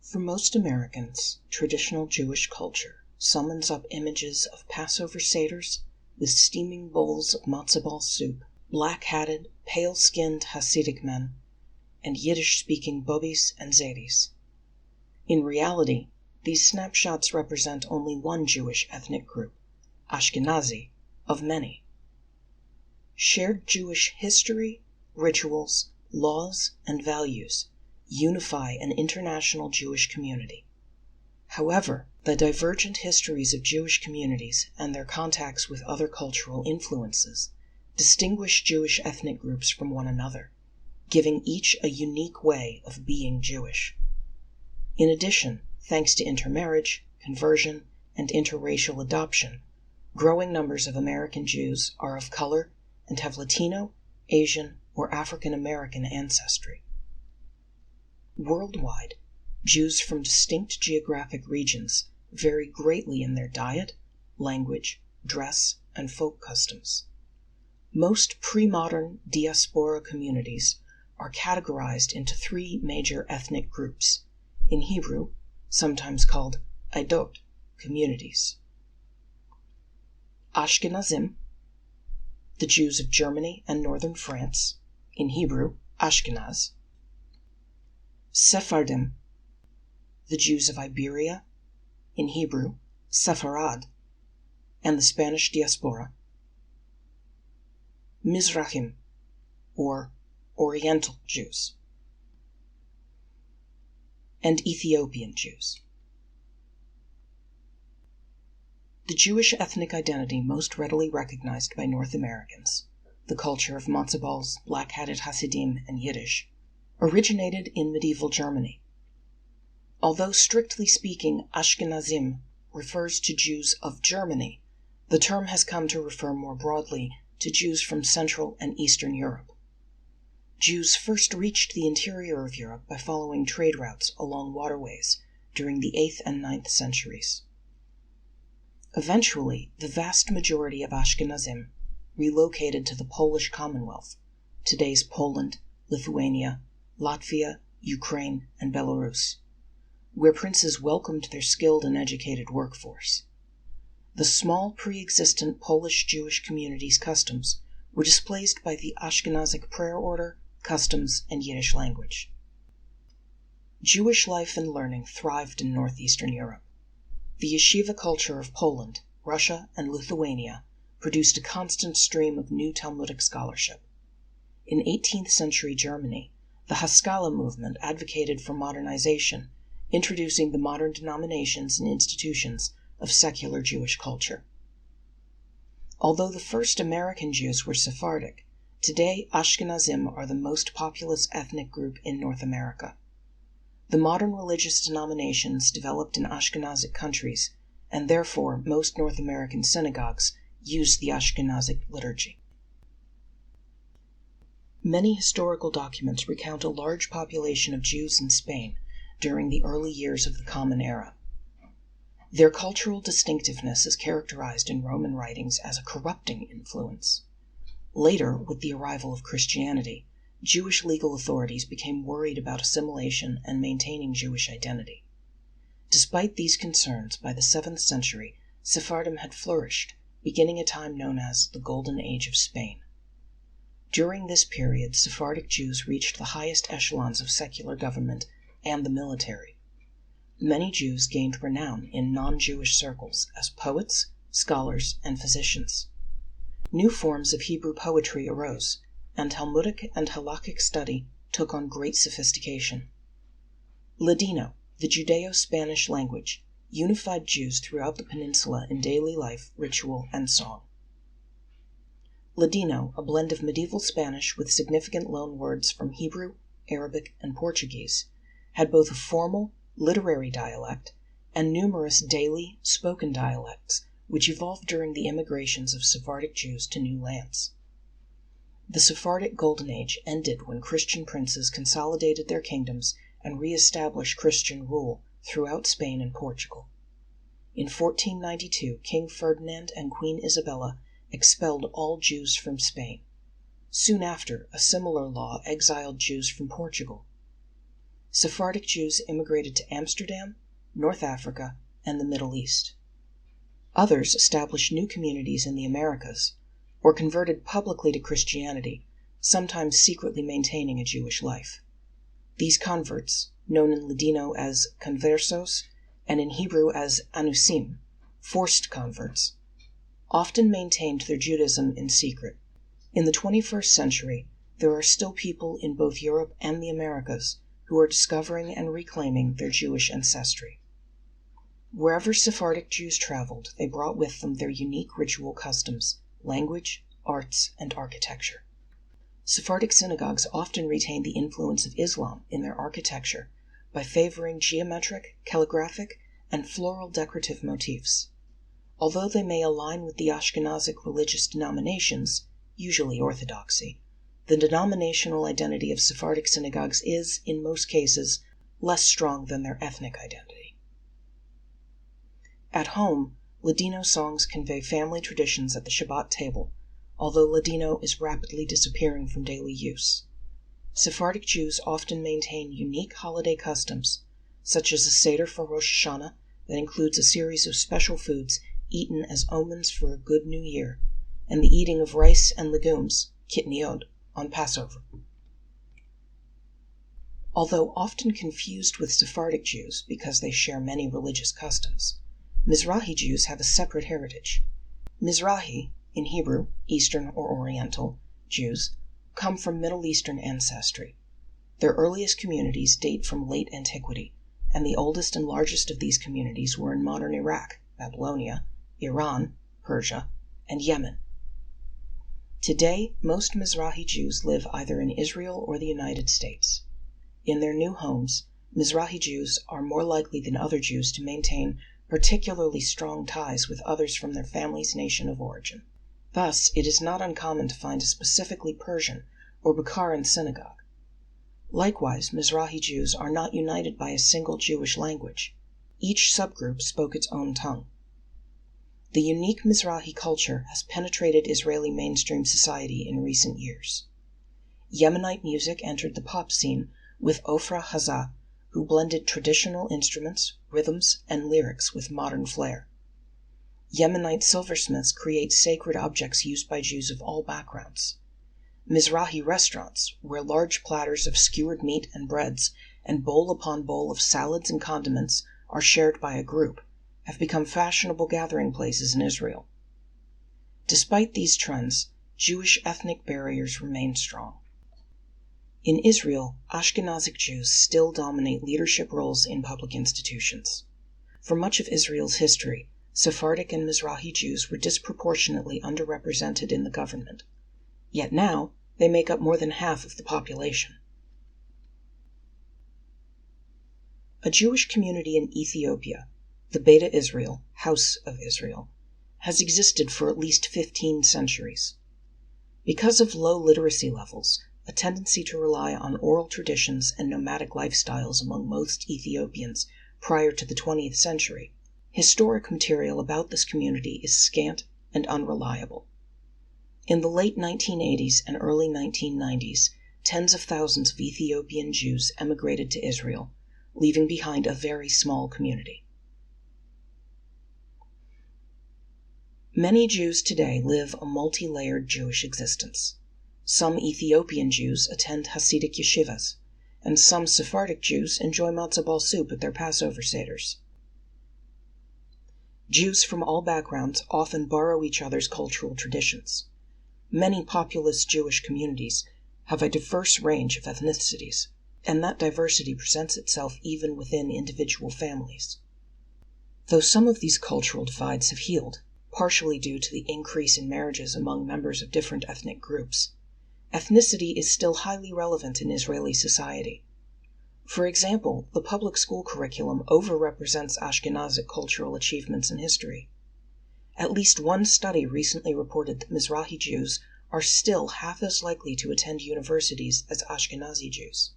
For most Americans, traditional Jewish culture summons up images of Passover seders with steaming bowls of matzo ball soup, black-hatted, pale-skinned Hasidic men, and Yiddish-speaking bobbies and zedis. In reality, these snapshots represent only one Jewish ethnic group, Ashkenazi, of many. Shared Jewish history, rituals, laws, and values unify an international Jewish community. However, the divergent histories of Jewish communities and their contacts with other cultural influences distinguish Jewish ethnic groups from one another, giving each a unique way of being Jewish. In addition, thanks to intermarriage, conversion, and interracial adoption, growing numbers of American Jews are of color and have Latino, Asian, or African American ancestry. Worldwide, Jews from distinct geographic regions vary greatly in their diet, language, dress, and folk customs. Most pre-modern diaspora communities are categorized into three major ethnic groups, in Hebrew, sometimes called Eidot communities. Ashkenazim, the Jews of Germany and northern France, in Hebrew, Ashkenaz. Sephardim, the Jews of Iberia, in Hebrew, Sepharad, and the Spanish diaspora. Mizrahim, or Oriental Jews. And Ethiopian Jews. The Jewish ethnic identity most readily recognized by North Americans, the culture of matzo balls, black-hatted Hasidim, and Yiddish, originated in medieval Germany. Although strictly speaking Ashkenazim refers to Jews of Germany, the term has come to refer more broadly to Jews from Central and Eastern Europe. Jews first reached the interior of Europe by following trade routes along waterways during the 8th and 9th centuries. Eventually, the vast majority of Ashkenazim relocated to the Polish Commonwealth, today's Poland, Lithuania, Latvia, Ukraine, and Belarus, where princes welcomed their skilled and educated workforce. The small pre-existent Polish Jewish community's customs were displaced by the Ashkenazic prayer order, customs, and Yiddish language. Jewish life and learning thrived in northeastern Europe. The yeshiva culture of Poland, Russia, and Lithuania produced a constant stream of new Talmudic scholarship. In 18th century Germany, the Haskalah movement advocated for modernization, introducing the modern denominations and institutions of secular Jewish culture. Although the first American Jews were Sephardic, today Ashkenazim are the most populous ethnic group in North America. The modern religious denominations developed in Ashkenazic countries, and therefore most North American synagogues use the Ashkenazic liturgy. Many historical documents recount a large population of Jews in Spain during the early years of the Common Era. Their cultural distinctiveness is characterized in Roman writings as a corrupting influence. Later, with the arrival of Christianity, Jewish legal authorities became worried about assimilation and maintaining Jewish identity. Despite these concerns, by the 7th century, Sephardim had flourished, beginning a time known as the Golden Age of Spain. During this period, Sephardic Jews reached the highest echelons of secular government and the military. Many Jews gained renown in non-Jewish circles as poets, scholars, and physicians. New forms of Hebrew poetry arose, and Talmudic and halakhic study took on great sophistication. Ladino, the Judeo-Spanish language, unified Jews throughout the peninsula in daily life, ritual, and song. Ladino, a blend of medieval Spanish with significant loan words from Hebrew, Arabic, and Portuguese, had both a formal, literary dialect and numerous daily, spoken dialects, which evolved during the immigrations of Sephardic Jews to new lands. The Sephardic Golden Age ended when Christian princes consolidated their kingdoms and re-established Christian rule throughout Spain and Portugal. In 1492, King Ferdinand and Queen Isabella expelled all Jews from Spain. Soon after, a similar law exiled Jews from Portugal. Sephardic Jews immigrated to Amsterdam, North Africa, and the Middle East. Others established new communities in the Americas, or converted publicly to Christianity, sometimes secretly maintaining a Jewish life. These converts, known in Ladino as conversos and in Hebrew as anusim, forced converts, often maintained their Judaism in secret. In the 21st century, there are still people in both Europe and the Americas who are discovering and reclaiming their Jewish ancestry. Wherever Sephardic Jews traveled, they brought with them their unique ritual customs, language, arts, and architecture. Sephardic synagogues often retain the influence of Islam in their architecture by favoring geometric, calligraphic, and floral decorative motifs. Although they may align with the Ashkenazic religious denominations, usually Orthodoxy, the denominational identity of Sephardic synagogues is, in most cases, less strong than their ethnic identity. At home, Ladino songs convey family traditions at the Shabbat table, although Ladino is rapidly disappearing from daily use. Sephardic Jews often maintain unique holiday customs, such as a Seder for Rosh Hashanah that includes a series of special foods eaten as omens for a good new year, and the eating of rice and legumes, kitniot, on Passover. Although often confused with Sephardic Jews because they share many religious customs, Mizrahi Jews have a separate heritage. Mizrahi, in Hebrew, Eastern or Oriental, Jews, come from Middle Eastern ancestry. Their earliest communities date from late antiquity, and the oldest and largest of these communities were in modern Iraq, Babylonia, Iran, Persia, and Yemen. Today, most Mizrahi Jews live either in Israel or the United States. In their new homes, Mizrahi Jews are more likely than other Jews to maintain particularly strong ties with others from their family's nation of origin. Thus, it is not uncommon to find a specifically Persian or Bukharan synagogue. Likewise, Mizrahi Jews are not united by a single Jewish language. Each subgroup spoke its own tongue. The unique Mizrahi culture has penetrated Israeli mainstream society in recent years. Yemenite music entered the pop scene with Ofra Haza, who blended traditional instruments, rhythms, and lyrics with modern flair. Yemenite silversmiths create sacred objects used by Jews of all backgrounds. Mizrahi restaurants, where large platters of skewered meat and breads and bowl upon bowl of salads and condiments are shared by a group, have become fashionable gathering places in Israel. Despite these trends, Jewish ethnic barriers remain strong. In Israel, Ashkenazi Jews still dominate leadership roles in public institutions. For much of Israel's history, Sephardic and Mizrahi Jews were disproportionately underrepresented in the government. Yet now, they make up more than half of the population. A Jewish community in Ethiopia, the Beta Israel, House of Israel, has existed for at least 15 centuries. Because of low literacy levels, a tendency to rely on oral traditions and nomadic lifestyles among most Ethiopians prior to the 20th century, historic material about this community is scant and unreliable. In the late 1980s and early 1990s, tens of thousands of Ethiopian Jews emigrated to Israel, leaving behind a very small community. Many Jews today live a multi-layered Jewish existence. Some Ethiopian Jews attend Hasidic yeshivas, and some Sephardic Jews enjoy matzo ball soup at their Passover seders. Jews from all backgrounds often borrow each other's cultural traditions. Many populous Jewish communities have a diverse range of ethnicities, and that diversity presents itself even within individual families. Though some of these cultural divides have healed, partially due to the increase in marriages among members of different ethnic groups, ethnicity is still highly relevant in Israeli society. For example, the public school curriculum overrepresents Ashkenazic cultural achievements in history. At least one study recently reported that Mizrahi Jews are still half as likely to attend universities as Ashkenazi Jews.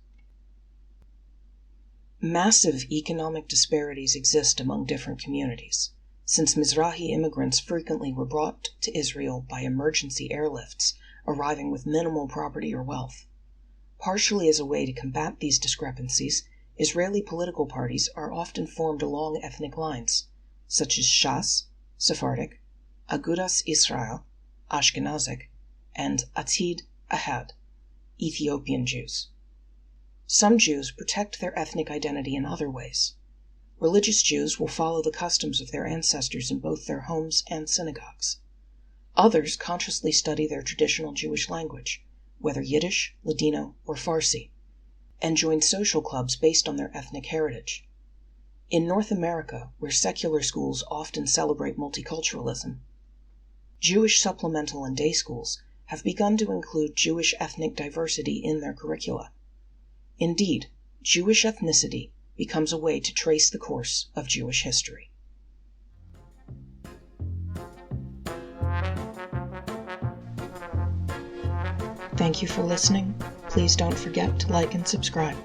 Massive economic disparities exist among different communities, since Mizrahi immigrants frequently were brought to Israel by emergency airlifts, arriving with minimal property or wealth. Partially as a way to combat these discrepancies, Israeli political parties are often formed along ethnic lines, such as Shas, Sephardic, Agudas Israel, Ashkenazic, and Atid Ahad, Ethiopian Jews. Some Jews protect their ethnic identity in other ways. Religious Jews will follow the customs of their ancestors in both their homes and synagogues. Others consciously study their traditional Jewish language, whether Yiddish, Ladino, or Farsi, and join social clubs based on their ethnic heritage. In North America, where secular schools often celebrate multiculturalism, Jewish supplemental and day schools have begun to include Jewish ethnic diversity in their curricula. Indeed, Jewish ethnicity becomes a way to trace the course of Jewish history. Thank you for listening. Please don't forget to like and subscribe.